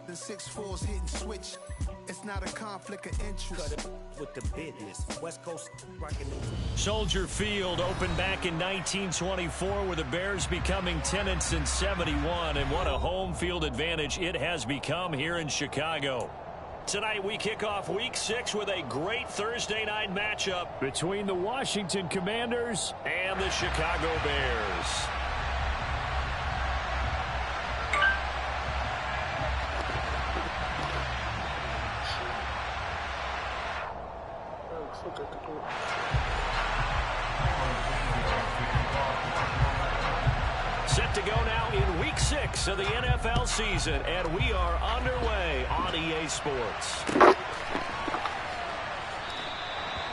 The 6'4's hitting switch. It's not a conflict of interest. Cut it with the business. West Coast rocking. Soldier Field opened back in 1924 with the Bears becoming tenants in 71, and what a home field advantage it has become here in Chicago. Tonight we kick off Week 6 with a great Thursday night matchup between the Washington Commanders and the Chicago Bears. Set to go now in Week 6 of the NFL season, and we are underway on EA Sports.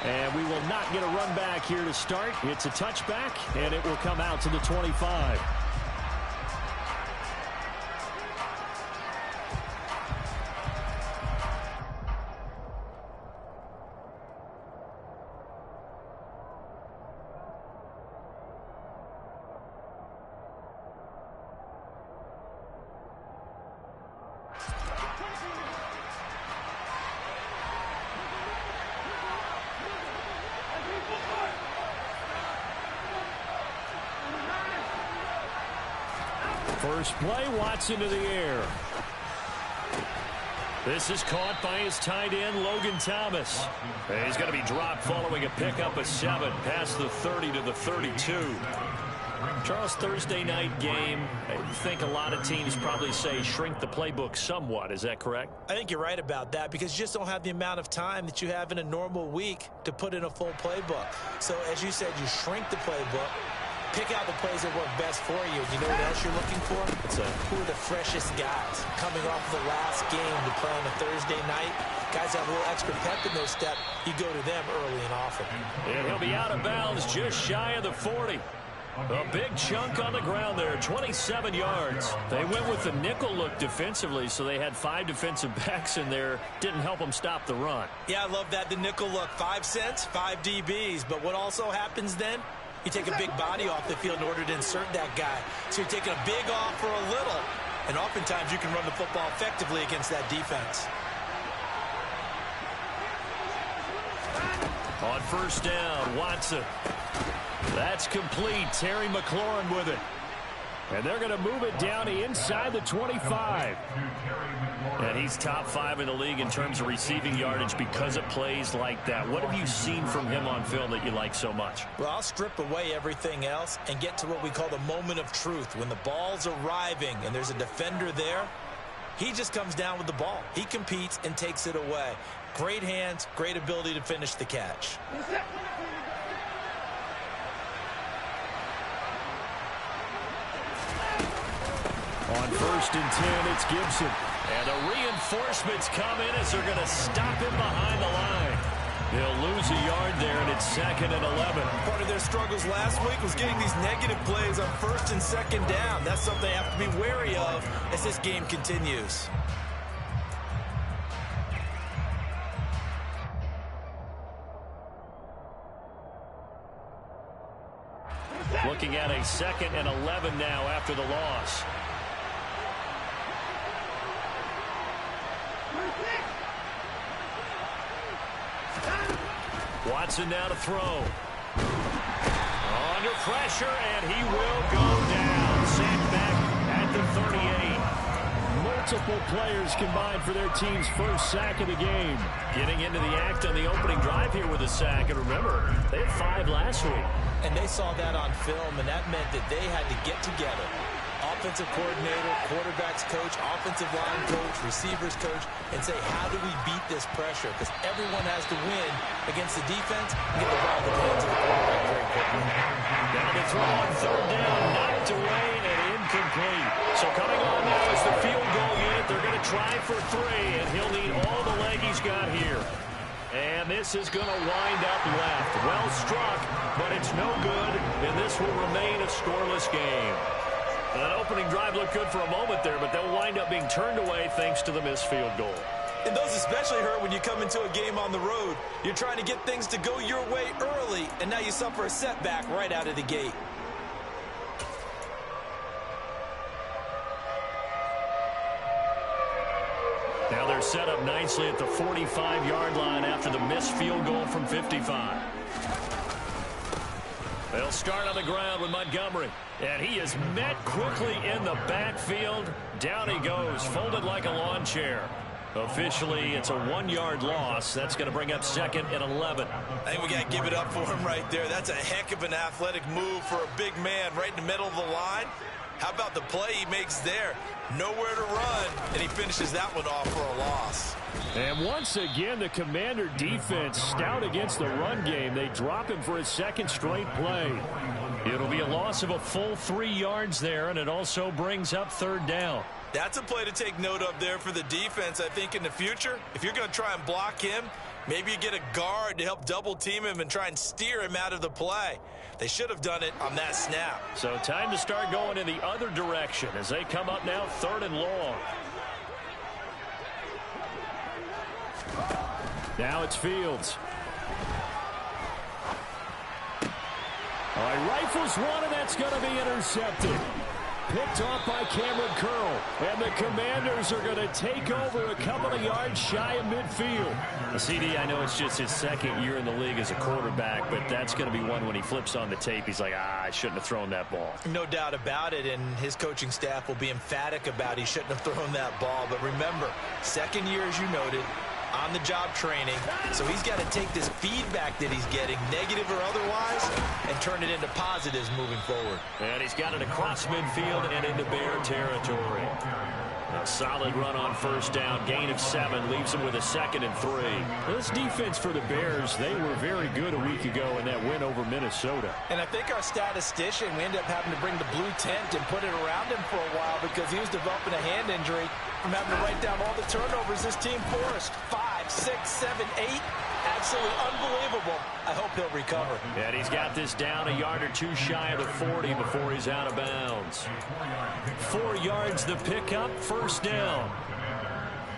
And we will not get a run back here to start. It's a touchback, and it will come out to the 25. First play, Watson to the air. This is caught by his tight end, Logan Thomas. He's going to be dropped following a pickup of 7 past the 30 to the 32. Charles, Thursday night game, I think a lot of teams probably say shrink the playbook somewhat. Is that correct? I think you're right about that because you just don't have the amount of time that you have in a normal week to put in a full playbook. So as you said, you shrink the playbook. Pick out the plays that work best for you. You know what else you're looking for? Who are the freshest guys coming off the last game to play on a Thursday night? Guys have a little extra pep in their step. You go to them early and often. And he'll be out of bounds just shy of the 40. A big chunk on the ground there, 27 yards. They went with the nickel look defensively, so they had 5 defensive backs in there. Didn't help them stop the run. Yeah, I love that, the nickel look. 5 cents, 5 DBs. But what also happens then? You take a big body off the field in order to insert that guy. So you're taking a big off for a little. And oftentimes you can run the football effectively against that defense. On first down, Watson. That's complete. Terry McLaurin with it. And they're going to move it down to inside the 25. And he's top 5 in the league in terms of receiving yardage because of plays like that. What have you seen from him on film that you like so much? Well, I'll strip away everything else and get to what we call the moment of truth. When the ball's arriving and there's a defender there, he just comes down with the ball. He competes and takes it away. Great hands, great ability to finish the catch. On first and 10, it's Gibson. And the reinforcements come in as they're going to stop him behind the line. They'll lose a yard there, and it's 2nd and 11. Part of their struggles last week was getting these negative plays on first and second down. That's something they have to be wary of as this game continues. Looking at a 2nd and 11 now after the loss. Watson now to throw. Under pressure, and he will go down. Sacked back at the 38. Multiple players combined for their team's first sack of the game. Getting into the act on the opening drive here with a sack. And remember, they had 5 last week. And they saw that on film, and that meant that they had to get together. Offensive coordinator, quarterbacks coach, offensive line coach, receivers coach, and say, how do we beat this pressure? Because everyone has to win against the defense and get the ball in the hands of the quarterback very quickly. Now the throw on 3rd down, knocked away and incomplete. So coming on now is the field goal unit. They're going to try for 3, and he'll need all the leg he's got here. And this is going to wind up left. Well struck, but it's no good, and this will remain a scoreless game. That opening drive looked good for a moment there, but they'll wind up being turned away thanks to the missed field goal. And those especially hurt when you come into a game on the road. You're trying to get things to go your way early, and now you suffer a setback right out of the gate. Now they're set up nicely at the 45-yard line after the missed field goal from 55. They'll start on the ground with Montgomery. And he is met quickly in the backfield. Down he goes, folded like a lawn chair. Officially, it's a 1-yard loss. That's going to bring up 2nd and 11. I think we got to give it up for him right there. That's a heck of an athletic move for a big man right in the middle of the line. How about the play he makes there? Nowhere to run, and he finishes that one off for a loss. And once again, the Commander defense stout against the run game. They drop him for his 2nd straight play. It'll be a loss of a full 3 yards there, and it also brings up 3rd down. That's a play to take note of there for the defense, I think, in the future. If you're going to try and block him, maybe you get a guard to help double-team him and try and steer him out of the play. They should have done it on that snap. So time to start going in the other direction as they come up now 3rd and long. Now it's Fields. All right, rifles one, and that's going to be intercepted. Picked off by Cameron Curl. And the Commanders are going to take over a couple of yards shy of midfield. CD, I know it's just his 2nd year in the league as a quarterback, but that's going to be one when he flips on the tape. He's like, I shouldn't have thrown that ball. No doubt about it, and his coaching staff will be emphatic about he shouldn't have thrown that ball. But remember, 2nd year, as you noted, on-the-job training, so he's got to take this feedback that he's getting, negative or otherwise, and turn it into positives moving forward. And he's got it across midfield and into Bear territory. A solid run on 1st down, gain of 7, leaves him with a 2nd and 3. This defense for the Bears, they were very good a week ago in that win over Minnesota. And I think our statistician, we ended up having to bring the blue tent and put it around him for a while because he was developing a hand injury from having to write down all the turnovers this team forced. 5, 6, 7, 8. Absolutely unbelievable. I hope he'll recover. And he's got this down a yard or 2 shy of the 40 before he's out of bounds. 4 yards the pickup, 1st down.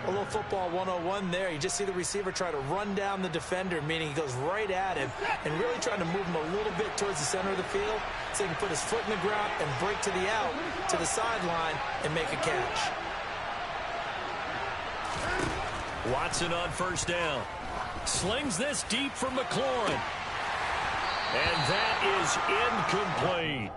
A little football 101 there. You just see the receiver try to run down the defender, meaning he goes right at him and really trying to move him a little bit towards the center of the field so he can put his foot in the ground and break to the out, to the sideline, and make a catch. Watson on 1st down. Slings this deep from McLaurin. And that is incomplete.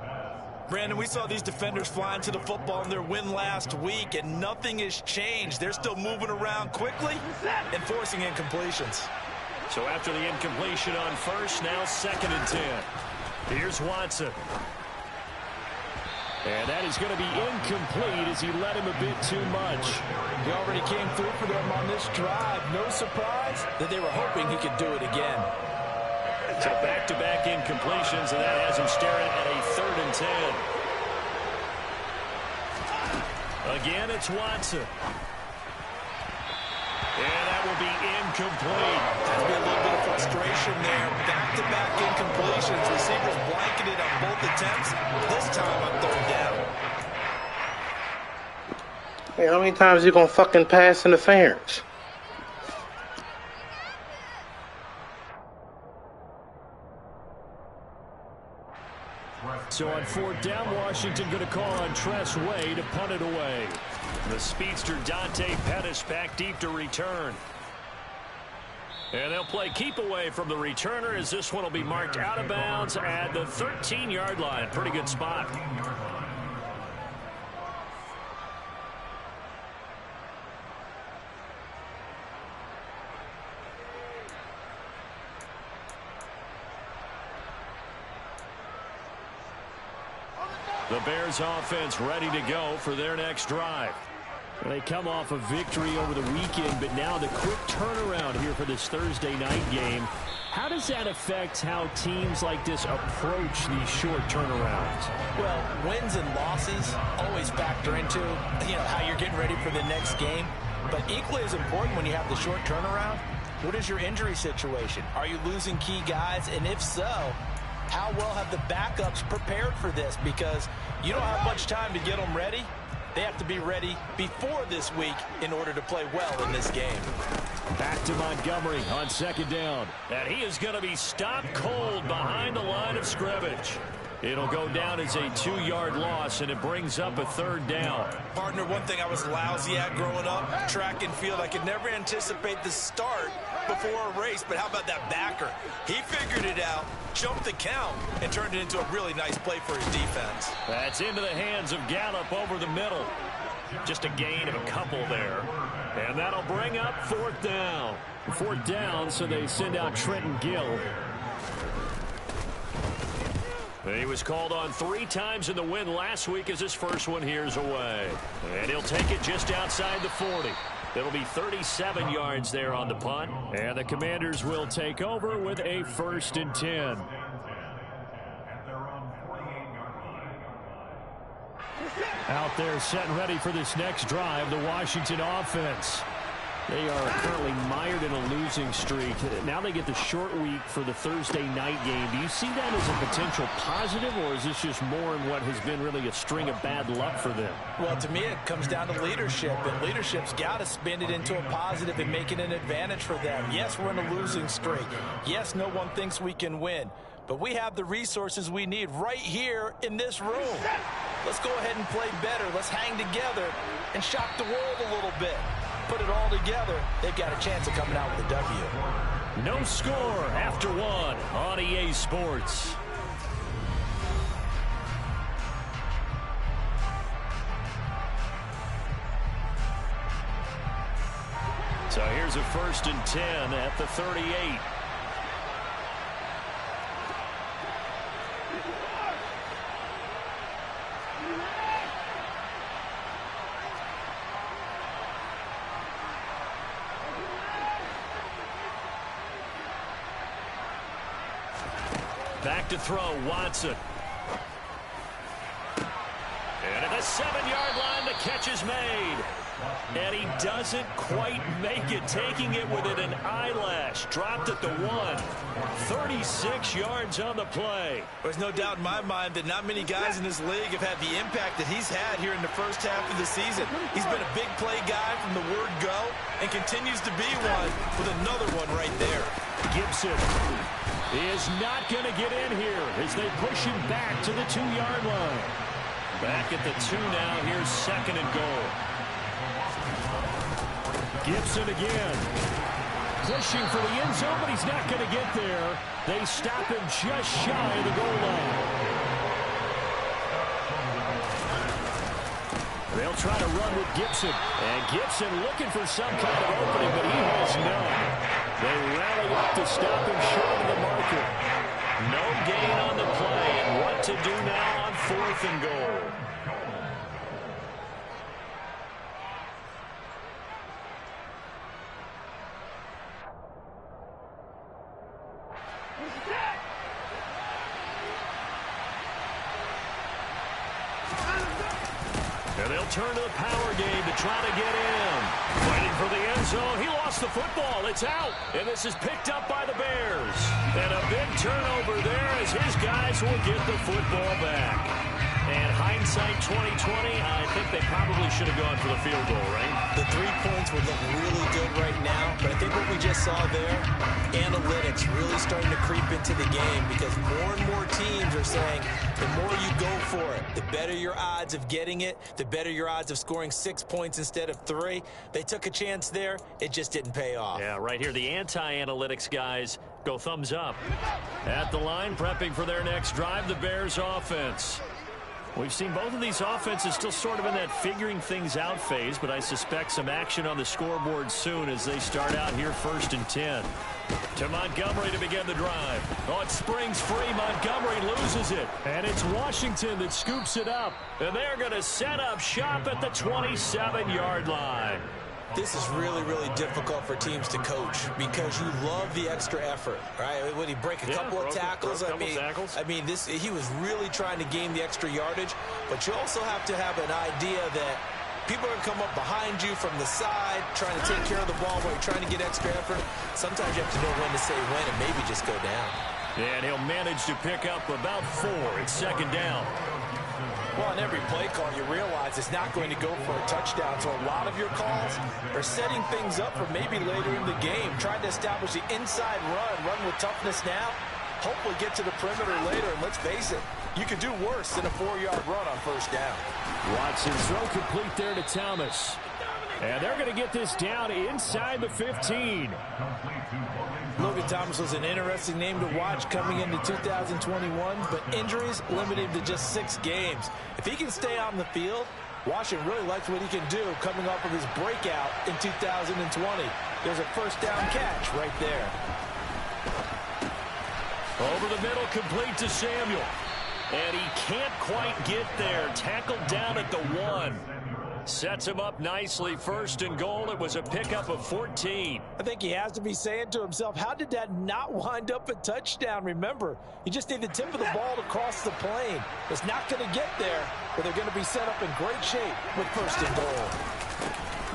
Brandon, we saw these defenders flying to the football in their win last week, and nothing has changed. They're still moving around quickly and forcing incompletions. So after the incompletion on 1st, now 2nd and 10. Here's Watson. And that is going to be incomplete as he led him a bit too much. He already came through for them on this drive. No surprise that they were hoping he could do it again. So back-to-back incompletions, and that has him staring at a 3rd and 10. Again, it's Watson. And that will be incomplete. That'll be a little bit of frustration there. Back-to-back incompletions. Receivers blanketed on both attempts. This time on 3rd down. Hey, how many times you gonna fucking pass interference? So on 4th down, Washington going to call on Tress Way to punt it away. The speedster Dante Pettis back deep to return. And they'll play keep away from the returner as this one will be marked out of bounds at the 13-yard line. Pretty good spot. The Bears offense ready to go for their next drive. They come off a victory over the weekend, but now the quick turnaround here for this Thursday night game. How does that affect how teams like this approach these short turnarounds? Well, wins and losses always factor into, how you're getting ready for the next game. But equally as important when you have the short turnaround, what is your injury situation? Are you losing key guys? And if so, how well have the backups prepared for this? Because you don't have much time to get them ready. They have to be ready before this week in order to play well in this game. Back to Montgomery on 2nd down. And he is going to be stopped cold behind the line of scrimmage. It'll go down as a 2-yard loss, and it brings up a 3rd down. Partner, one thing I was lousy at growing up, track and field, I could never anticipate the start before a race, but how about that backer? He figured it out, jumped the count, and turned it into a really nice play for his defense. That's into the hands of Gallup over the middle. Just a gain of a couple there. And that'll bring up 4th down. 4th down, so they send out Trenton Gill. He was called on 3 times in the win last week as his first one here's away. And he'll take it just outside the 40. It'll be 37 yards there on the punt. And the Commanders will take over with a 1st and 10. Out there set and ready for this next drive, the Washington offense. They are currently mired in a losing streak. Now they get the short week for the Thursday night game. Do you see that as a potential positive, or is this just more in what has been really a string of bad luck for them? Well, to me, it comes down to leadership, and leadership's got to spin it into a positive and make it an advantage for them. Yes, we're in a losing streak. Yes, no one thinks we can win, but we have the resources we need right here in this room. Let's go ahead and play better. Let's hang together and shock the world a little bit. Put it all together, they've got a chance of coming out with a W. No score after 1 on EA Sports. So here's a 1st and 10 at the 38. Back to throw, Watson. And at the 7-yard line, the catch is made. And he doesn't quite make it, taking it within an eyelash. Dropped at the 1. 36 yards on the play. There's no doubt in my mind that not many guys in this league have had the impact that he's had here in the first half of the season. He's been a big play guy from the word go and continues to be one with another one right there. Gibson is not going to get in here as they push him back to the 2-yard line. Back at the 2 now. Here's 2nd and goal. Gibson again. Pushing for the end zone, but he's not going to get there. They stop him just shy of the goal line. They'll try to run with Gibson. And Gibson looking for some kind of opening, but he has none. They rally up to stop him short of the marker. No gain on the play, and what to do now on 4th and goal. And they'll turn to the power game to try to get in. Fighting for the end zone. He lost the football. It's out. And this is picked up by the Bears. And a big turnover there as his guys will get the football back. And hindsight 2020, I think they probably should have gone for the field goal, right? The 3 points would look really good right now, but I think what we just saw there, analytics really starting to creep into the game because more and more teams are saying the more you go for it, the better your odds of getting it, the better your odds of scoring 6 points instead of 3. They took a chance there. It just didn't pay off. Yeah, right here, the anti-analytics guys go thumbs up. At the line, prepping for their next drive, the Bears offense. We've seen both of these offenses still sort of in that figuring things out phase, but I suspect some action on the scoreboard soon as they start out here 1st and 10. To Montgomery to begin the drive. Oh, it springs free. Montgomery loses it. And it's Washington that scoops it up. And they're going to set up shop at the 27-yard line. This is really, really difficult for teams to coach because you love the extra effort, right? Would he break a couple of tackles? I mean, he was really trying to gain the extra yardage, but you also have to have an idea that people are going to come up behind you from the side, trying to take care of the ball while you're trying to get extra effort. Sometimes you have to know when to say when and maybe just go down. And he'll manage to pick up about 4. It's 2nd down. Well, on every play call, you realize it's not going to go for a touchdown. So a lot of your calls are setting things up for maybe later in the game, trying to establish the inside run with toughness now, hopefully get to the perimeter later. And let's face it, You could do worse than a 4-yard run on first down. Watson's throw complete there to Thomas. And they're going to get this down inside the 15. Logan Thomas was an interesting name to watch coming into 2021, but injuries limited him to just 6 games. If he can stay on the field, Washington really likes what he can do coming off of his breakout in 2020. There's a first down catch right there. Over the middle, complete to Samuel. And he can't quite get there. Tackled down at the 1. Sets him up nicely. First and goal. It was a pickup of 14. I think he has to be saying to himself, how did that not wind up a touchdown? Remember, you just need the tip of the ball to cross the plane. It's not going to get there, but they're going to be set up in great shape with first and goal.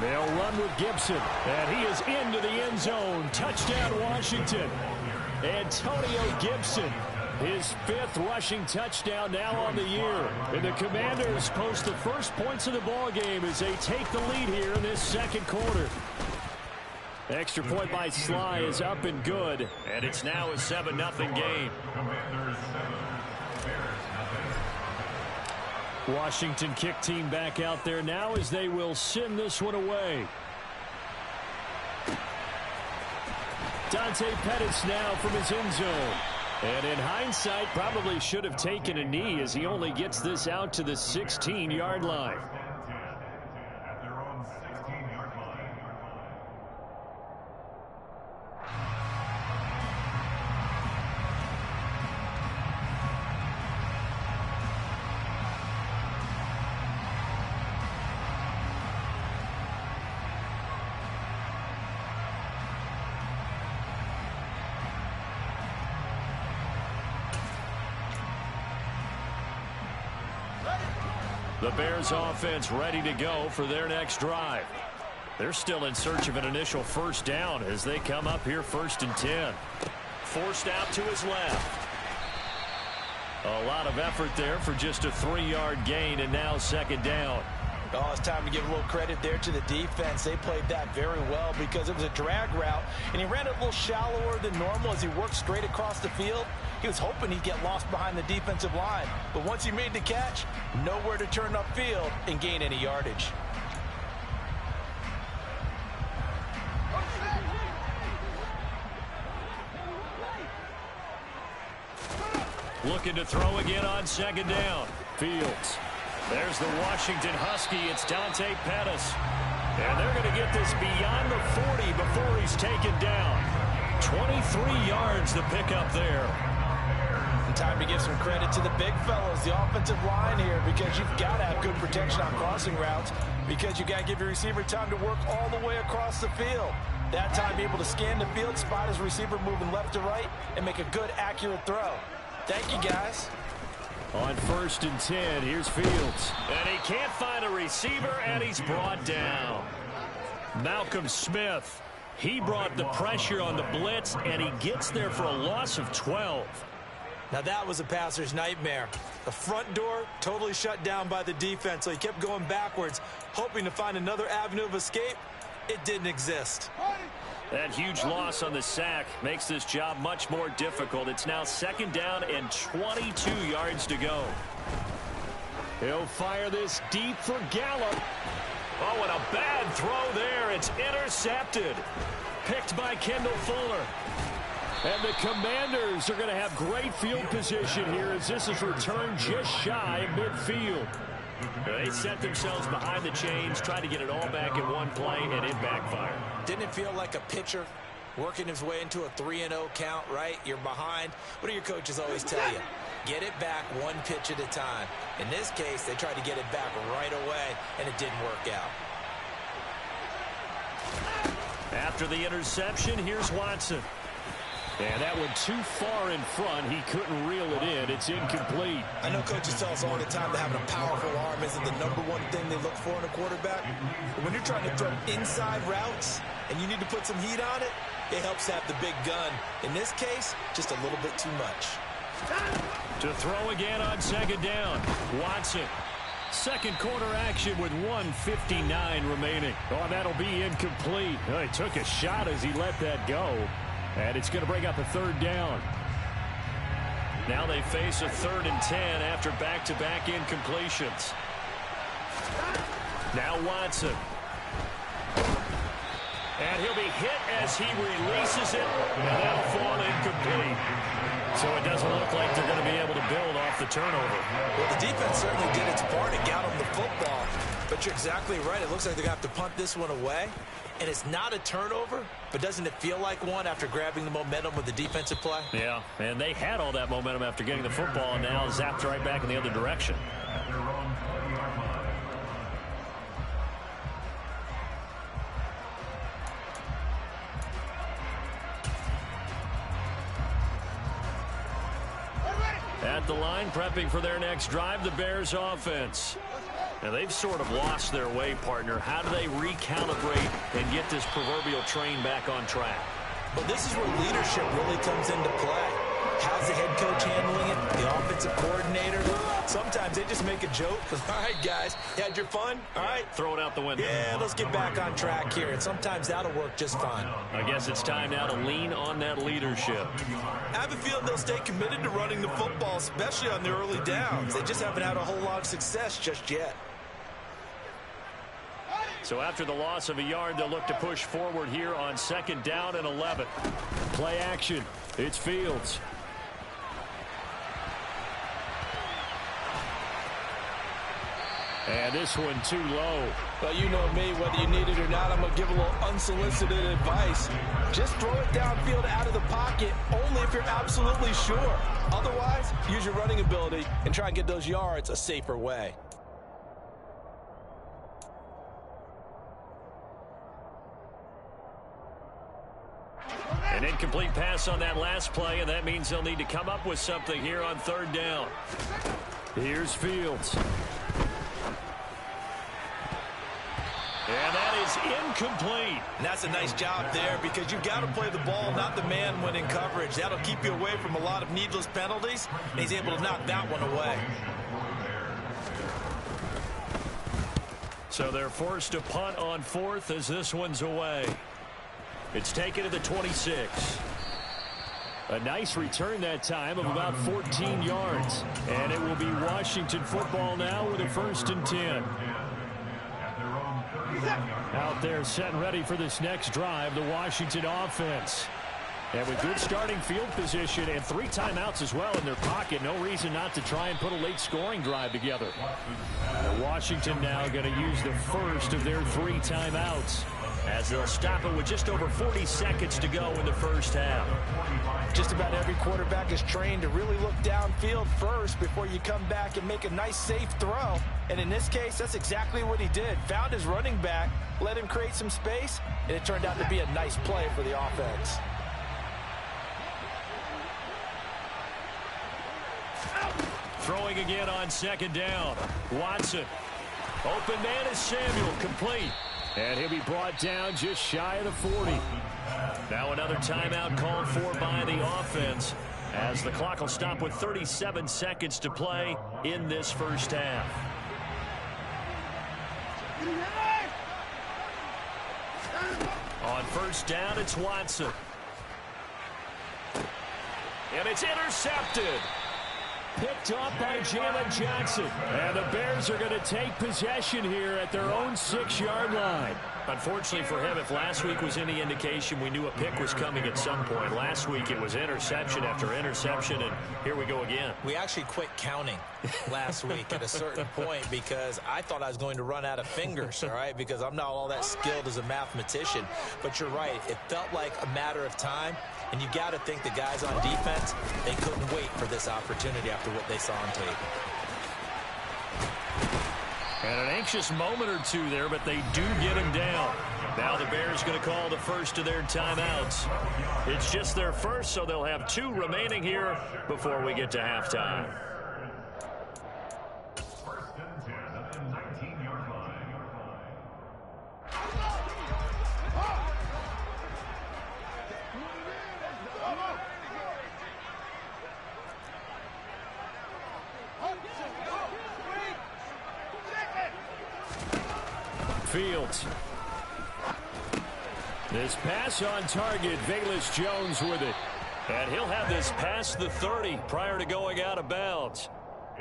They'll run with Gibson, and he is into the end zone. Touchdown, Washington. Antonio Gibson, his 5th rushing touchdown now on the year. And the Commanders post the first points of the ball game as they take the lead here in this second quarter. Extra point by Sly is up and good, and it's now a 7-0 game. Washington kick team back out there now as they will send this one away. Dante Pettis now from his end zone. And in hindsight, probably should have taken a knee as he only gets this out to the 16-yard line. The Bears offense ready to go for their next drive. They're still in search of an initial first down as they come up here 1st and 10. Forced out to his left. A lot of effort there for just a 3-yard gain, and now 2nd down. Oh, it's time to give a little credit there to the defense. They played that very well because it was a drag route, and he ran it a little shallower than normal as he worked straight across the field. He was hoping he'd get lost behind the defensive line, but once he made the catch, nowhere to turn upfield and gain any yardage. Looking to throw again on 2nd down. Fields. There's the Washington Husky. It's Dante Pettis. And they're going to get this beyond the 40 before he's taken down. 23 yards the pickup there. Time to give some credit to the big fellas, the offensive line here, because you've got to have good protection on crossing routes, because you got to give your receiver time to work all the way across the field. That time, be able to scan the field, spot his receiver moving left to right, and make a good, accurate throw. Thank you, guys. On 1st and 10, here's Fields. And he can't find a receiver, and he's brought down. Malcolm Smith. He brought the pressure on the blitz, and he gets there for a loss of 12. Now that was a passer's nightmare. The front door totally shut down by the defense, so he kept going backwards, hoping to find another avenue of escape. It didn't exist. That huge loss on the sack makes this job much more difficult. It's now 2nd down and 22 yards to go. He'll fire this deep for Gallup. Oh, and a bad throw there. It's intercepted. Picked by Kendall Fuller. And the Commanders are going to have great field position here as this is returned just shy of midfield. They set themselves behind the chains, trying to get it all back in one play, and it backfired. Didn't it feel like a pitcher working his way into a 3-0 count, right? You're behind. What do your coaches always tell you? Get it back one pitch at a time. In this case, they tried to get it back right away, and it didn't work out. After the interception, here's Watson. And that one too far in front. He couldn't reel it in. It's incomplete. I know coaches tell us all the time that having a powerful arm isn't the #1 thing they look for in a quarterback. But when you're trying to throw inside routes and you need to put some heat on it, it helps have the big gun. In this case, just a little bit too much. To throw again on 2nd down. Watson. Second quarter action with 1:59 remaining. Oh, that'll be incomplete. Oh, he took a shot as he let that go. And it's going to bring up a 3rd down. Now they face a 3rd and 10 after back-to-back incompletions. Now Watson. And he'll be hit as he releases it, and that'll fall incomplete. So it doesn't look like they're going to be able to build off the turnover. Well, the defense certainly did its part and got them the football. But you're exactly right. It looks like they're going to have to punt this one away. And it's not a turnover, but doesn't it feel like one after grabbing the momentum with the defensive play? Yeah, and they had all that momentum after getting the football, and now zapped right back in the other direction. At the line, prepping for their next drive, the Bears offense. Now, they've sort of lost their way, partner. How do they recalibrate and get this proverbial train back on track? Well, this is where leadership really comes into play. How's the head coach handling it? The offensive coordinator? Sometimes they just make a joke. All right, guys, you had your fun? All right. Throw it out the window. Yeah, let's get back on track here. And sometimes that'll work just fine. I guess it's time now to lean on that leadership. I have a feeling they'll stay committed to running the football, especially on the early downs. They just haven't had a whole lot of success just yet. So after the loss of a yard, they'll look to push forward here on 2nd down and 11. Play action. It's Fields. And this one too low. Well, you know me, whether you need it or not, I'm going to give a little unsolicited advice. Just throw it downfield out of the pocket, only if you're absolutely sure. Otherwise, use your running ability and try and get those yards a safer way. An incomplete pass on that last play, and that means they'll need to come up with something here on 3rd down. Here's Fields. And that is incomplete. And that's a nice job there because you've got to play the ball, not the man when in coverage. That'll keep you away from a lot of needless penalties, and he's able to knock that one away. So they're forced to punt on 4th as this one's away. It's taken to the 26. A nice return that time of about 14 yards. And it will be Washington football now with a 1st and 10. Out there set and ready for this next drive, the Washington offense. And with good starting field position and 3 timeouts as well in their pocket, no reason not to try and put a late scoring drive together. Washington now going to use the first of their 3 timeouts, as they'll stop it with just over 40 seconds to go in the first half. Just about every quarterback is trained to really look downfield first before you come back and make a nice, safe throw. And in this case, that's exactly what he did. Found his running back, let him create some space, and it turned out to be a nice play for the offense. Throwing again on 2nd down. Watson. Open man is Samuel, complete. And he'll be brought down just shy of the 40. Now another timeout called for by the offense, as the clock will stop with 37 seconds to play in this first half. On 1st down, it's Watson. And it's intercepted. Picked off by Jalen Johnson. And the Bears are going to take possession here at their own 6-yard line. Unfortunately for him, if last week was any indication, we knew a pick was coming at some point. Last week it was interception after interception, and here we go again. We actually quit counting last week at a certain point because I thought I was going to run out of fingers, all right, because I'm not all that skilled as a mathematician. But you're right. It felt like a matter of time, and you got to think the guys on defense, they couldn't wait for this opportunity after what they saw on tape. And an anxious moment or two there, but they do get him down. Now the Bears going to call the first of their timeouts. It's just their first, so they'll have 2 remaining here before we get to halftime. Fields. This pass on target. Velus Jones with it. And he'll have this past the 30 prior to going out of bounds.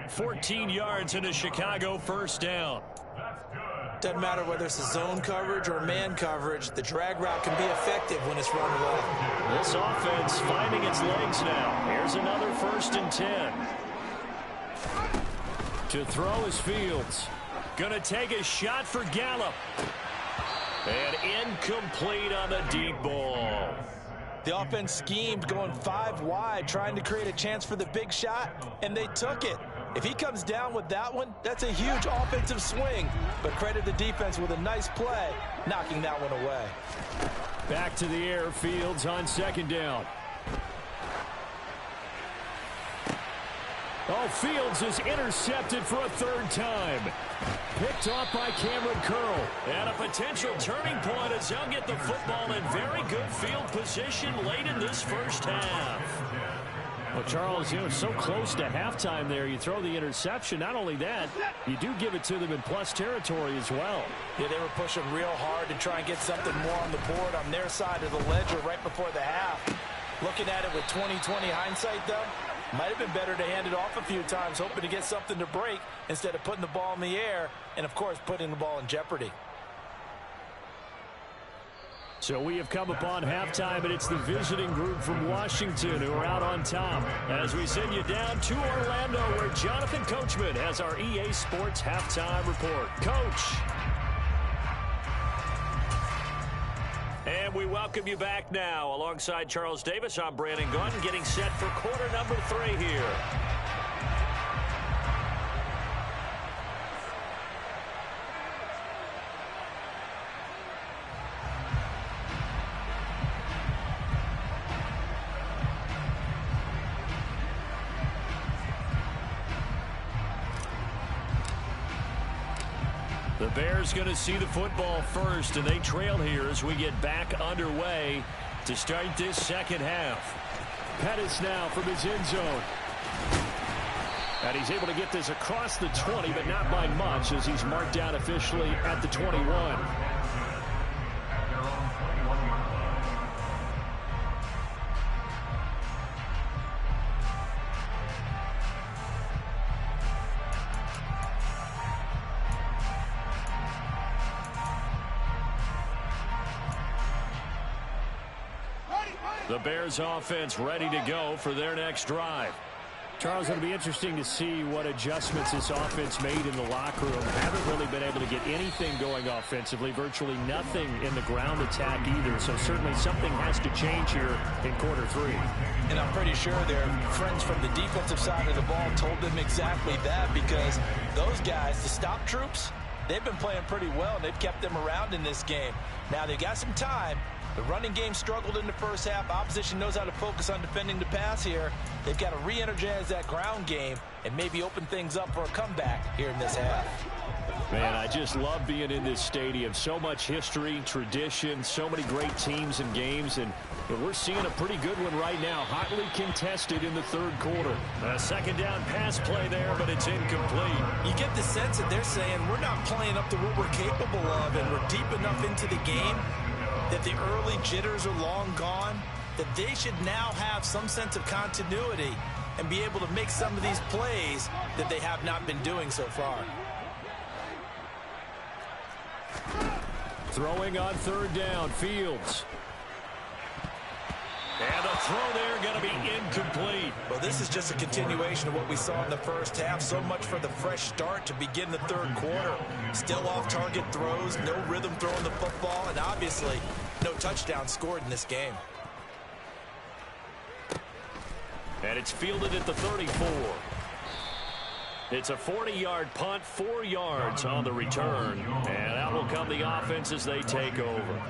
14 yards into Chicago, first down. Doesn't matter whether it's a zone coverage or man coverage, the drag route can be effective when it's run well. This offense finding its legs now. Here's another 1st and 10. To throw is Fields. Gonna take a shot for Gallup. And incomplete on the deep ball. The offense schemed going 5 wide, trying to create a chance for the big shot, and they took it. If he comes down with that one, that's a huge offensive swing. But credit the defense with a nice play, knocking that one away. Back to the air, Fields on 2nd down. Oh, Fields is intercepted for a 3rd time. Picked off by Cameron Curl. And a potential turning point as they'll get the football in very good field position late in this first half. Well, Charles, so close to halftime there. You throw the interception. Not only that, you do give it to them in plus territory as well. Yeah, they were pushing real hard to try and get something more on the board on their side of the ledger right before the half. Looking at it with 20/20 hindsight, though, might have been better to hand it off a few times, hoping to get something to break instead of putting the ball in the air and, of course, putting the ball in jeopardy. So we have come upon halftime, and it's the visiting group from Washington who are out on top. As we send you down to Orlando, where Jonathan Coachman has our EA Sports halftime report. Coach. And we welcome you back now. Alongside Charles Davis, I'm Brandon Gunn, getting set for quarter number 3 here. The Bears going to see the football first, and they trail here as we get back underway to start this second half. Pettis now from his end zone. And he's able to get this across the 20, but not by much, as he's marked down officially at the 21. The Bears offense ready to go for their next drive. Charles, it'll be interesting to see what adjustments this offense made in the locker room. Haven't really been able to get anything going offensively, virtually nothing in the ground attack either. So certainly something has to change here in quarter 3. And I'm pretty sure their friends from the defensive side of the ball told them exactly that, because those guys, the stop troops, they've been playing pretty well. They've kept them around in this game. Now they've got some time. The running game struggled in the first half. Opposition knows how to focus on defending the pass here. They've got to re-energize that ground game and maybe open things up for a comeback here in this half. Man, I just love being in this stadium. So much history, tradition, so many great teams and games, and we're seeing a pretty good one right now. Hotly contested in the 3rd quarter. A 2nd down pass play there, but it's incomplete. You get the sense that they're saying we're not playing up to what we're capable of, and we're deep enough into the game that the early jitters are long gone, that they should now have some sense of continuity and be able to make some of these plays that they have not been doing so far. Throwing on 3rd down, Fields. And a throw there going to be incomplete. Well, this is just a continuation of what we saw in the first half. So much for the fresh start to begin the 3rd quarter. Still off-target throws, no rhythm throwing the football, and obviously no touchdown scored in this game. And it's fielded at the 34. It's a 40-yard punt, 4 yards on the return. And out will come the offense as they take over.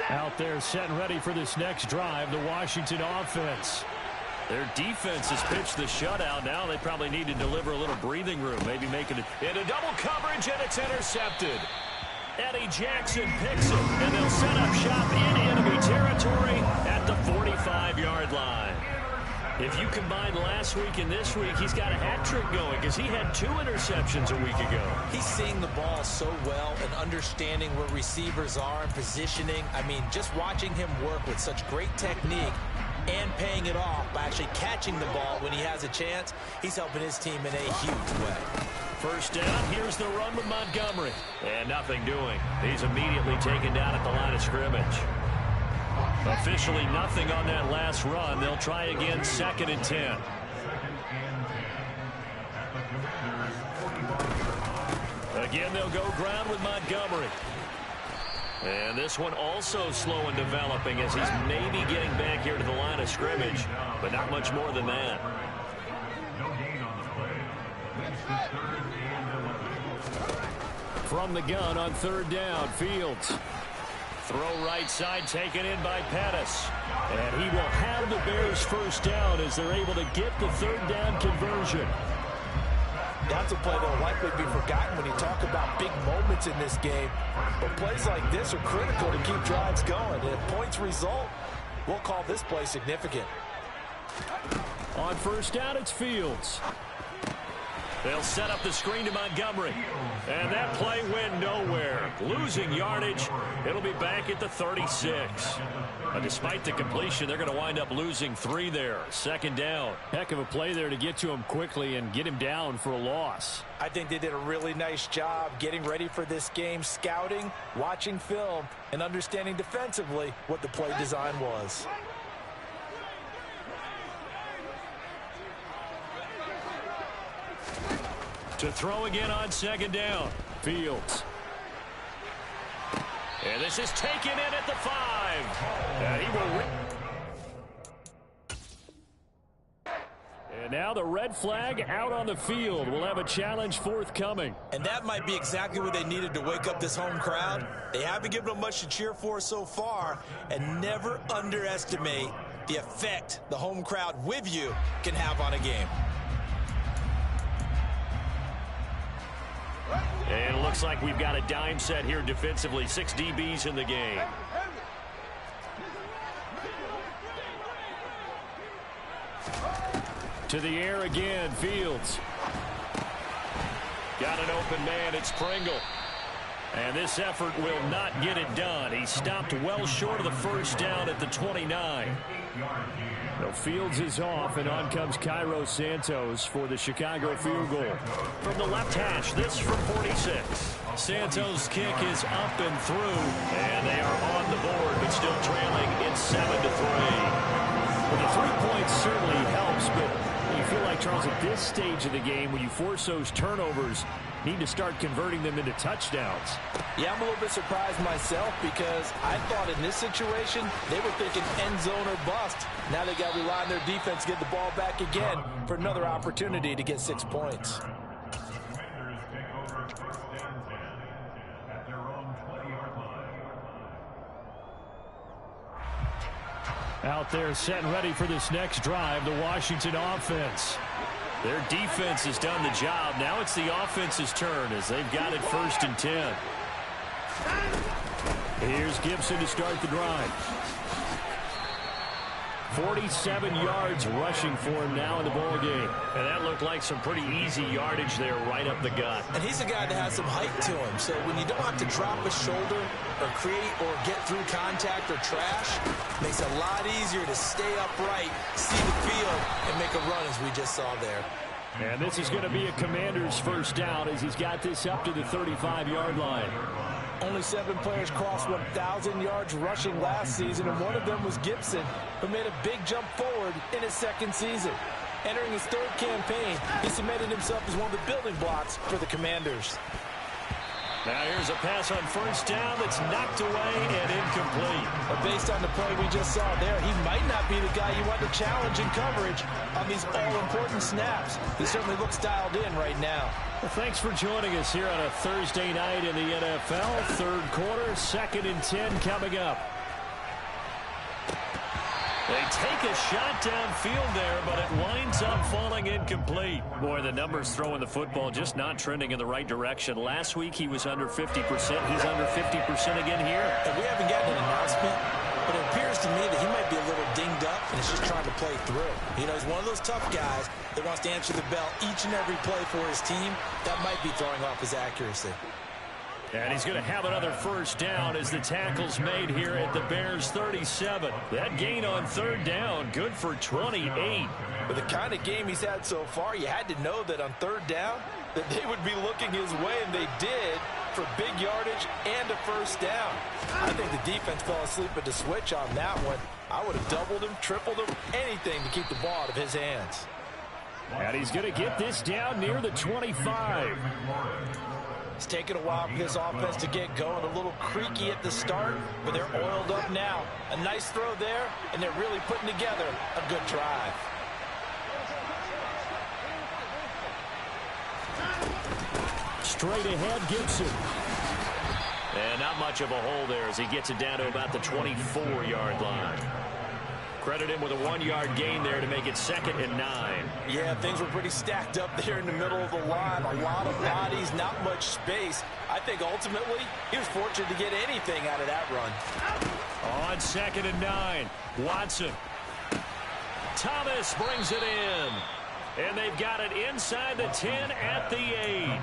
Out there set and ready for this next drive, the Washington offense. Their defense has pitched the shutout. Now they probably need to deliver a little breathing room, maybe making it into double coverage, and it's intercepted. Eddie Jackson picks it, and they'll set up shop in enemy territory at the 45-yard line. If if you combine last week and this week, he's got a hat trick going because he had 2 interceptions a week ago. He's seeing the ball so well and understanding where receivers are and positioning. I mean, just watching him work with such great technique and paying it off by actually catching the ball when he has a chance, he's helping his team in a huge way. First down, here's the run with Montgomery. And nothing doing. He's immediately taken down at the line of scrimmage. Officially nothing on that last run. They'll try again, 2nd and 10. Again, they'll go ground with Montgomery. And this one also slow in developing as he's maybe getting back here to the line of scrimmage, but not much more than that. From the gun on 3rd down, Fields. Throw right side taken in by Pettis. And he will have the Bears first down as they're able to get the 3rd down conversion. That's a play that will likely be forgotten when you talk about big moments in this game. But plays like this are critical to keep drives going. And if points result, we'll call this play significant. On 1st down, it's Fields. They'll set up the screen to Montgomery. And that play went nowhere. Losing yardage. It'll be back at the 36. Despite the completion, they're going to wind up losing 3 there. 2nd down. Heck of a play there to get to him quickly and get him down for a loss. I think they did a really nice job getting ready for this game, scouting, watching film, and understanding defensively what the play design was. To throw again on 2nd down. Fields. And this is taken in at the 5. He will. And now the red flag out on the field. We'll have a challenge forthcoming. And that might be exactly what they needed to wake up this home crowd. They haven't given them much to cheer for so far. And never underestimate the effect the home crowd with you can have on a game. And it looks like we've got a dime set here defensively. 6 DBs in the game. To the air again, Fields. Got an open man, it's Pringle. And this effort will not get it done. He stopped well short of the first down at the 29. So Fields is off, and on comes Cairo Santos for the Chicago field goal. From the left hash, this from 46. Santos' kick is up and through, and they are on the board, but still trailing. It's 7-3. Well, the 3 points certainly helps, but you feel like, Charles, at this stage of the game, when you force those turnovers, need to start converting them into touchdowns. Yeah, I'm a little bit surprised myself because I thought in this situation they were thinking end zone or bust. Now they got to rely on their defense to get the ball back again for another opportunity to get 6 points. Out there set and ready for this next drive, the Washington offense. Their defense has done the job. Now it's the offense's turn as they've got it 1st and 10. Here's Gibson to start the drive. 47 yards rushing for him now in the ball game. And that looked like some pretty easy yardage there right up the gut. And he's a guy that has some height to him. So when you don't have to drop a shoulder or create or get through contact or trash, it makes it a lot easier to stay upright, see the field, and make a run as we just saw there. And this is going to be a Commander's first down as he's got this up to the 35-yard line. Only 7 players crossed 1,000 yards rushing last season, and one of them was Gibson, who made a big jump forward in his 2nd season. Entering his 3rd campaign, he cemented himself as one of the building blocks for the Commanders. Now here's a pass on 1st down that's knocked away and incomplete. But based on the play we just saw there, he might not be the guy you want to challenge in coverage on these all-important snaps. He certainly looks dialed in right now. Well, thanks for joining us here on a Thursday night in the NFL. 3rd quarter, 2nd and 10 coming up. They take a shot downfield there, but it winds up falling incomplete. Boy, the numbers throwing the football just not trending in the right direction. Last week he was under 50%. He's under 50% again here. And we haven't gotten an announcement, but it appears to me that he might be a little dinged up, and is just trying to play through. You know, he's one of those tough guys that wants to answer the bell each and every play for his team. That might be throwing off his accuracy. And he's going to have another first down as the tackle's made here at the Bears 37. That gain on third down, good for 28. With the kind of game he's had so far, you had to know that on third down that they would be looking his way, and they did, for big yardage and a first down. I think the defense fell asleep at the switch on that one. I would have doubled him, tripled him, anything to keep the ball out of his hands. And he's going to get this down near the 25. It's taken a while for this offense to get going. A little creaky at the start, but they're oiled up now. A nice throw there, and they're really putting together a good drive. Straight ahead, Gibson. And not much of a hole there as he gets it down to about the 24-yard line. Credit him with a 1-yard gain there to make it 2nd and 9. Yeah, things were pretty stacked up there in the middle of the line. A lot of bodies, not much space. I think ultimately he was fortunate to get anything out of that run. On 2nd and 9, Watson. Thomas brings it in. And they've got it inside the 10 at the 8.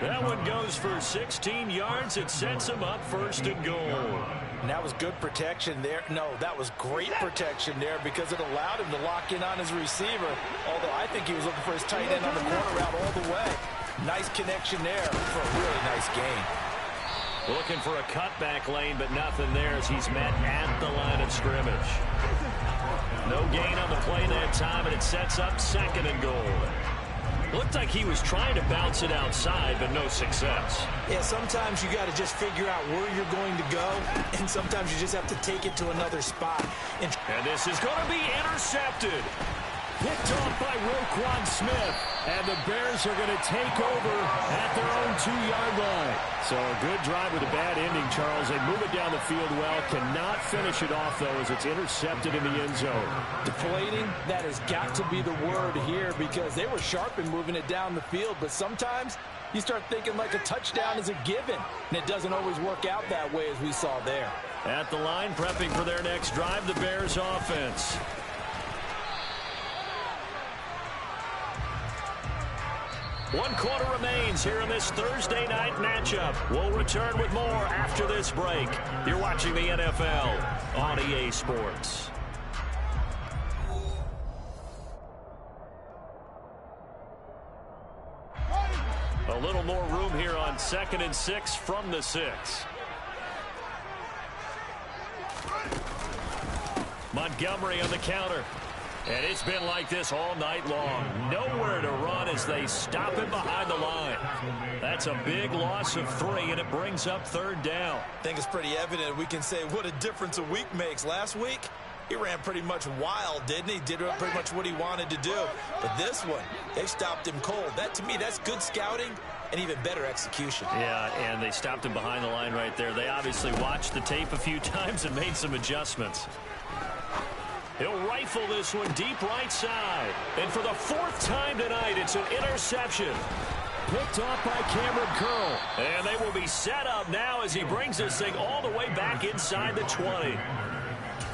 That one goes for 16 yards. It sets him up 1st and goal. And that was good protection there. No, that was great protection there because it allowed him to lock in on his receiver. Although I think he was looking for his tight end on the corner route all the way. Nice connection there for a really nice gain. Looking for a cutback lane, but nothing there as he's met at the line of scrimmage. No gain on the play that time, and it sets up 2nd and goal. Looked like he was trying to bounce it outside, but no success. Yeah, sometimes you got to just figure out where you're going to go, and sometimes you just have to take it to another spot. And this is going to be intercepted. Picked off by Roquan Smith. And the Bears are going to take over at their own 2-yard line. So a good drive with a bad ending, Charles. They move it down the field well. Cannot finish it off, though, as it's intercepted in the end zone. Deflating, that has got to be the word here because they were sharp in moving it down the field. But sometimes you start thinking like a touchdown is a given. And it doesn't always work out that way as we saw there. At the line, prepping for their next drive, the Bears offense. One quarter remains here in this Thursday night matchup. We'll return with more after this break. You're watching the NFL on EA Sports. A little more room here on 2nd and 6 from the 6. Montgomery on the counter. And it's been like this all night long. Nowhere to run as they stop him behind the line. That's a big loss of 3, and it brings up 3rd down. I think it's pretty evident we can say what a difference a week makes. Last week, he ran pretty much wild, didn't he? Did pretty much what he wanted to do. But this one, they stopped him cold. That, to me, that's good scouting and even better execution. Yeah, and they stopped him behind the line right there. They obviously watched the tape a few times and made some adjustments. He'll rifle this one deep right side. And for the 4th time tonight, it's an interception. Picked off by Cameron Curl. And they will be set up now as he brings this thing all the way back inside the 20.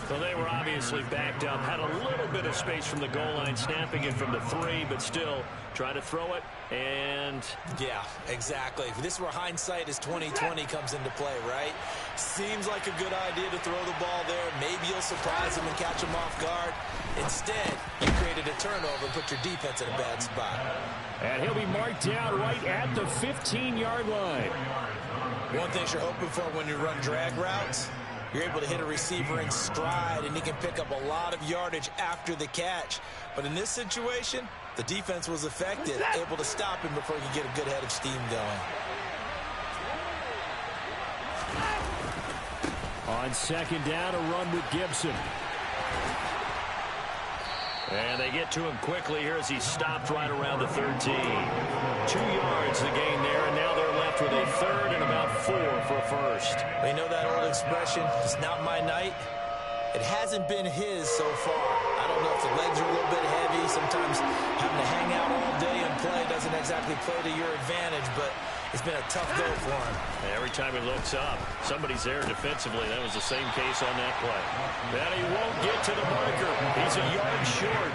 So they were obviously backed up, had a little bit of space from the goal line, snapping it from the 3, but still trying to throw it. And yeah, exactly. This is where hindsight is 20/20 comes into play, right? Seems like a good idea to throw the ball there. Maybe you'll surprise him and catch him off guard. Instead, you created a turnover and put your defense in a bad spot. And he'll be marked down right at the 15-yard line. One thing you're hoping for when you run drag routes, you're able to hit a receiver in stride, and he can pick up a lot of yardage after the catch. But in this situation, the defense was effective, able to stop him before he could get a good head of steam going. On 2nd down, a run with Gibson. And they get to him quickly here as he stopped right around the 13. 2 yards the gain there, and now they're left with a 3rd and about 4 for a 1st. You know that old expression, it's not my night? It hasn't been his so far. I don't know if the legs are a little bit heavy. Sometimes having to hang out all day and play doesn't exactly play to your advantage, but It's been a tough go for him. Every time he looks up, somebody's there defensively. That was the same case on that play. And he won't get to the marker. He's a yard short.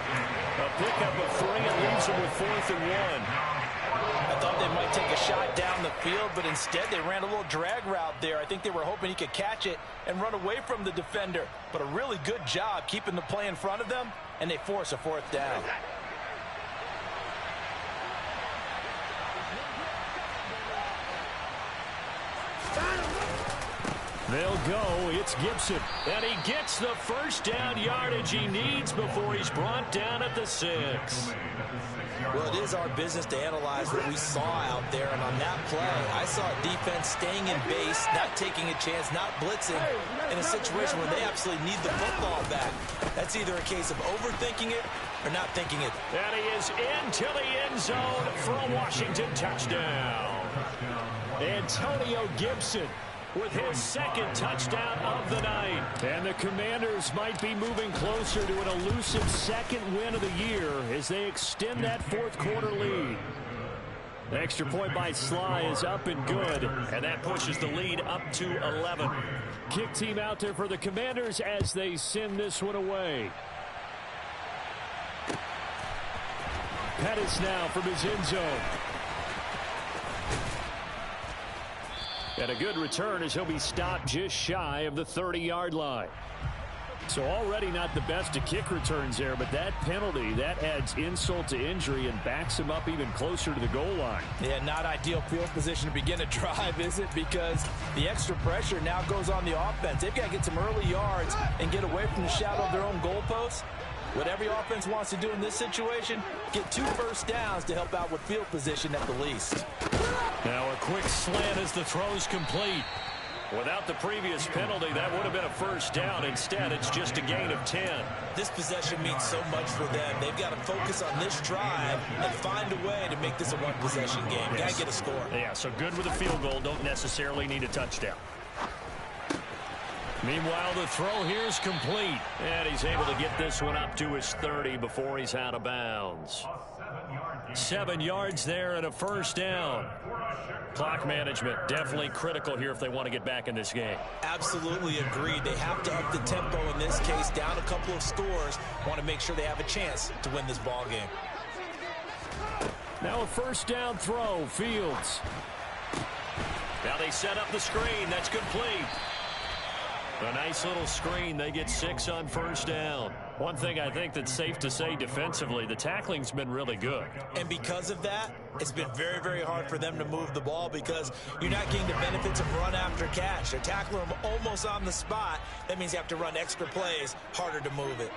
A pickup of 3 and leaves him with 4th and 1. I thought they might take a shot down the field, but instead they ran a little drag route there. I think they were hoping he could catch it and run away from the defender. But a really good job keeping the play in front of them, and they force a 4th down. They'll go. It's Gibson. And he gets the first down yardage he needs before he's brought down at the 6. Well, it is our business to analyze what we saw out there. And on that play, I saw a defense staying in base, not taking a chance, not blitzing in a situation where they absolutely need the football back. That's either a case of overthinking it or not thinking it. And he is into the end zone for a Washington touchdown. Antonio Gibson with his 2nd touchdown of the night. And the Commanders might be moving closer to an elusive 2nd win of the year as they extend that 4th quarter lead. The extra point by Sly is up and good, and that pushes the lead up to 11. Kick team out there for the Commanders as they send this one away. Pettis now from his end zone. And a good return as he'll be stopped just shy of the 30-yard line. So already not the best of kick returns there, but that penalty, that adds insult to injury and backs him up even closer to the goal line. Yeah, not ideal field position to begin a drive, is it? Because the extra pressure now goes on the offense. They've got to get some early yards and get away from the shadow of their own goalposts. What every offense wants to do in this situation, get 2 first downs to help out with field position at the least. Now a quick slant as the throw's complete. Without the previous penalty, that would have been a first down. Instead, it's just a gain of 10. This possession means so much for them. They've got to focus on this drive and find a way to make this a one-possession game. Got to get a score. Yeah, so good with a field goal. Don't necessarily need a touchdown. Meanwhile, the throw here is complete. And he's able to get this one up to his 30 before he's out of bounds. 7 yards there and a first down. Clock management definitely critical here if they want to get back in this game. Absolutely agreed. They have to up the tempo in this case, down a couple of scores. Want to make sure they have a chance to win this ball game. Now a first down throw, Fields. Now they set up the screen. That's complete. A nice little screen. They get 6 on first down. One thing I think that's safe to say defensively, the tackling's been really good. And because of that, it's been very, very hard for them to move the ball because you're not getting the benefits of run after catch. They're tackling them almost on the spot. That means you have to run extra plays, harder to move it.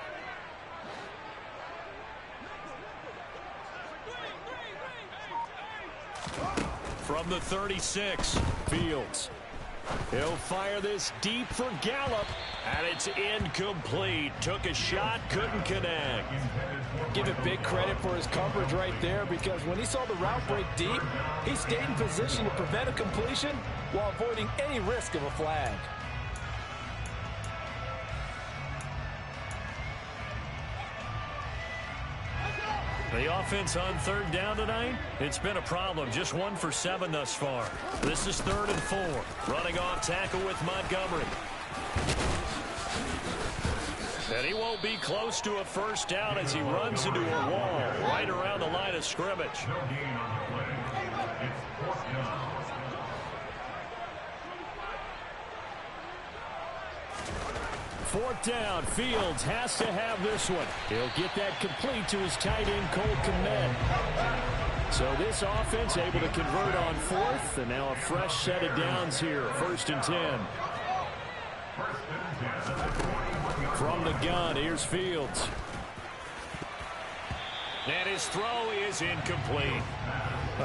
From the 36, Fields. He'll fire this deep for Gallup, and it's incomplete. Took a shot, couldn't connect. Give it big credit for his coverage right there because when he saw the route break deep, he stayed in position to prevent a completion while avoiding any risk of a flag. The offense on 3rd down tonight, it's been a problem. Just 1 for 7 thus far. This is 3rd and 4. Running off tackle with Montgomery. And he won't be close to a first down as he runs into a wall right around the line of scrimmage. Fourth down, Fields has to have this one. He'll get that complete to his tight end, Cole Kmet. So this offense able to convert on 4th, and now a fresh set of downs here, 1st and 10. From the gun, here's Fields. And his throw is incomplete.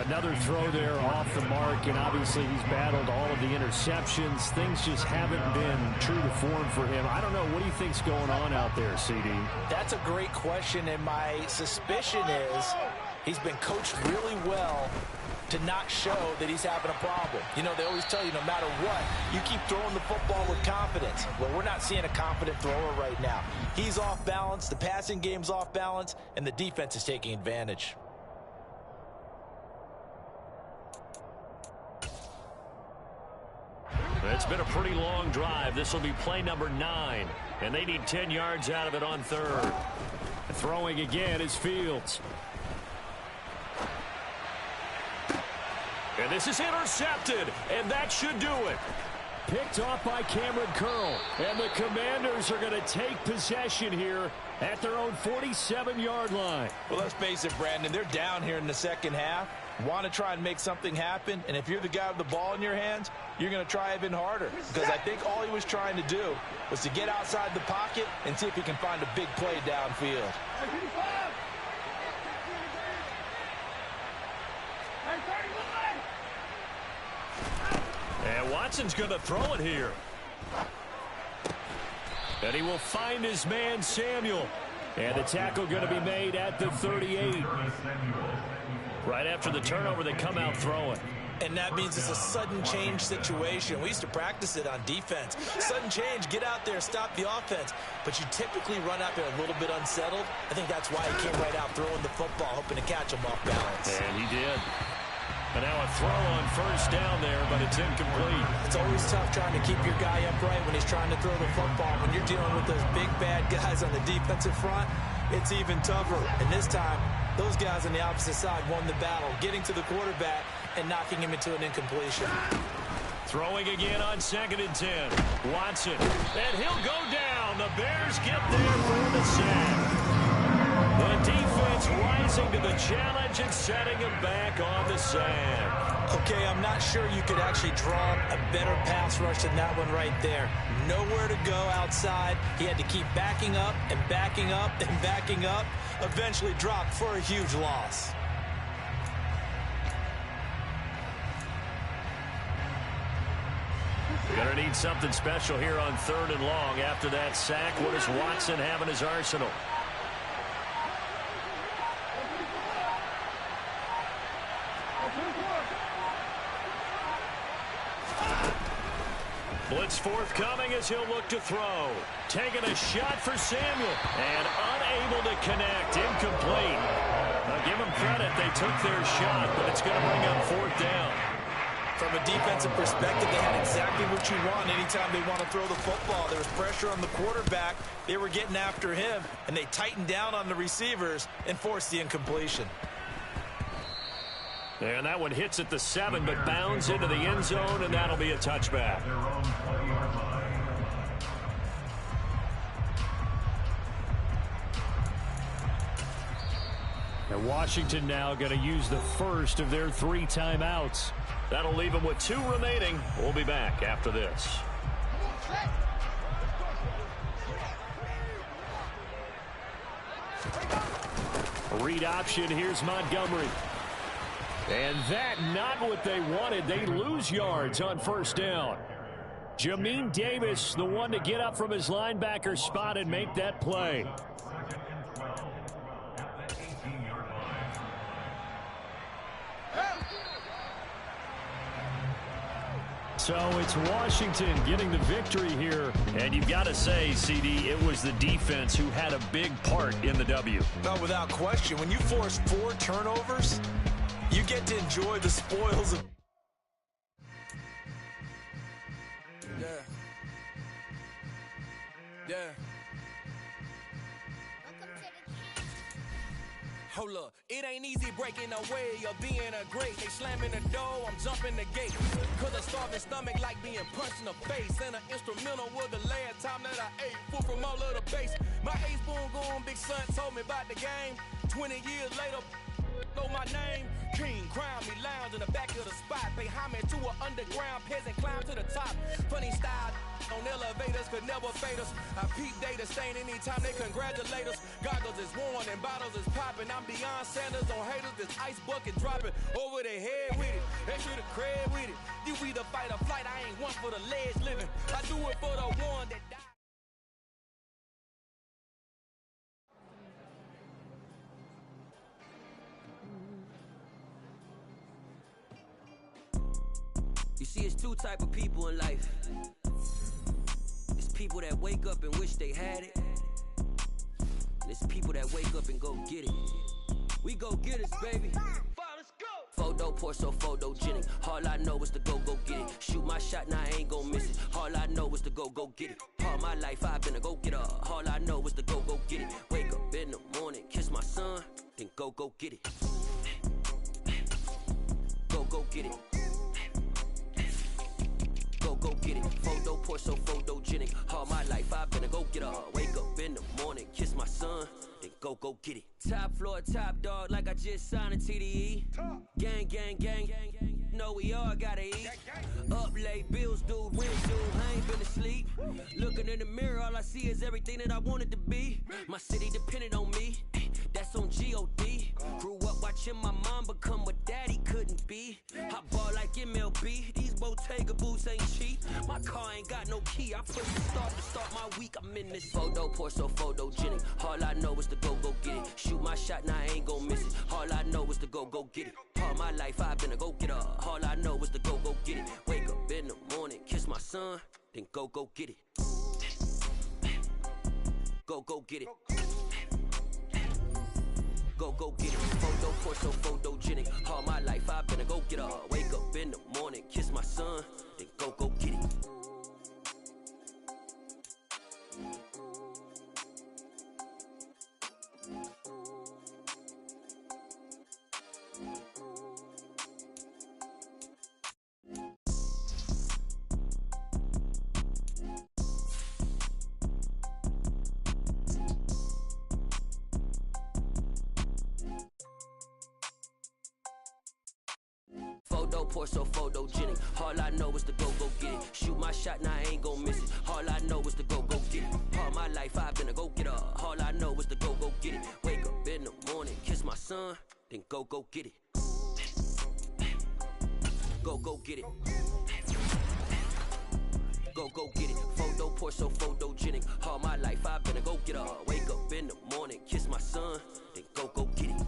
Another throw there off the mark, and obviously he's battled all of the interceptions. Things just haven't been true to form for him. I don't know. What do you think's going on out there, CD? That's a great question, and my suspicion is he's been coached really well to not show that he's having a problem. You know, they always tell you no matter what, you keep throwing the football with confidence. Well, we're not seeing a confident thrower right now. He's off balance, the passing game's off balance, and the defense is taking advantage. It's been a pretty long drive. This will be play number 9, and they need 10 yards out of it on third. Throwing again is Fields. And this is intercepted, and that should do it. Picked off by Cameron Curl, and the Commanders are going to take possession here at their own 47-yard line. Well, let's face it, Brandon, they're down here in the second half. Want to try and make something happen, and if you're the guy with the ball in your hands, you're going to try even harder, because I think all he was trying to do was to get outside the pocket and see if he can find a big play downfield. And Watson's going to throw it here. And he will find his man, Samuel. And the tackle going to be made at the 38. Right after the turnover, they come out throwing. And that means it's a sudden change situation. We used to practice it on defense. Sudden change, get out there, stop the offense. But you typically run out there a little bit unsettled. I think that's why he came right out throwing the football, hoping to catch him off balance. And he did. And now a throw on first down there, but it's incomplete. It's always tough trying to keep your guy upright when he's trying to throw the football. When you're dealing with those big, bad guys on the defensive front, it's even tougher. And this time, those guys on the opposite side won the battle, getting to the quarterback and knocking him into an incompletion. Throwing again on 2nd and 10. Watson, and he'll go down. The Bears get there for the sack. The defense rising to the challenge and setting him back on the sack. Okay, I'm not sure you could actually draw a better pass rush than that one right there. Nowhere to go outside. He had to keep backing up and backing up and backing up. Eventually dropped for a huge loss. Gonna need something special here on 3rd and long. After that sack, what does Watson have in his arsenal? Blitz forthcoming as he'll look to throw. Taking a shot for Samuel. And unable to connect. Incomplete. Now give them credit. They took their shot, but it's going to bring up 4th down. From a defensive perspective, they had exactly what you want anytime they want to throw the football. There was pressure on the quarterback. They were getting after him, and they tightened down on the receivers and forced the incompletion. And that one hits at the 7, but bounds into the end zone, and that'll be a touchback. And Washington now going to use the first of their 3 timeouts. That'll leave them with 2 remaining. We'll be back after this. Read option. Here's Montgomery. And that not what they wanted. They lose yards on first down. Jamin Davis, the one to get up from his linebacker spot and make that play. So it's Washington getting the victory here. And you've got to say, CD, it was the defense who had a big part in the W. No, without question. When you force 4 turnovers, you get to enjoy the spoils of... Yeah. Hold up, it ain't easy breaking away or being a great. They slamming the door, I'm jumping the gate. Cause a starving stomach like being punched in the face. And an instrumental was the last time that I ate. Food from all of the base. My A-spoon going, big son told me about the game. 20 years later, know my name. King, crown me, lounge in the back of the spot. Pay homage to an underground peasant, climb to the top. Funny style on elevators could never fade us. I peep data stain anytime they congratulate us. Goggles is worn and bottles is popping. I'm beyond Sanders on haters, this ice bucket dropping over their head with it. Extra the cred with it. You either fight or flight, I ain't one for the ledge living. I do it for the one that died. You see, it's 2 type of people in life. It's people that wake up and wish they had it. And it's people that wake up and go get it. We go get it, baby. Let's go. Photo poor, so photogenic. All I know is to go get it. Shoot my shot, now I ain't gon' miss it. All I know is to go get it. All my life I've been a go-getter. All I know is to go get it. Wake up in the morning, kiss my son, then go get it. Go get it. Go get it. Photo poor, so photogenic. All my life I've been a go-getter. Wake up in the morning, kiss my son, then go get it. Top floor, top dog, like I just signed a TDE. Gang, gang, gang, gang, gang. Know we all gotta eat. Up late, bills due, rent due, I ain't been asleep. Looking in the mirror, all I see is everything that I wanted to be. My city depended on me, that's on G.O.D. Grew up watching my mom become what daddy couldn't be. I ball like MLB, these Bottega boots ain't cheap. My car ain't got no key, I push the start to start my week. I'm in this photo poor, so photogenic. All I know is to go get it. Shoot my shot, now I ain't gon' miss it. All I know is to go get it. All my life I've been a go-getter. All I know is to go get it. Wake up in the morning, kiss my son, then go get it. Go get it. Go get it. Photo poor, so photogenic. All my life I've been a go-getter. Wake up in the morning, kiss my son, then go get it. Photo poor, so photogenic. All I know is to go get it. Shoot my shot, now I ain't gon' miss it. All I know is to go get it. All my life I've been a go-getter. All I know is to go get it. Wake up in the morning, kiss my son, then go get it. Go get it. Go get it. Photo poor, so photogenic. All my life I've been a go-getter. Wake up in the morning, kiss my son, then go get it.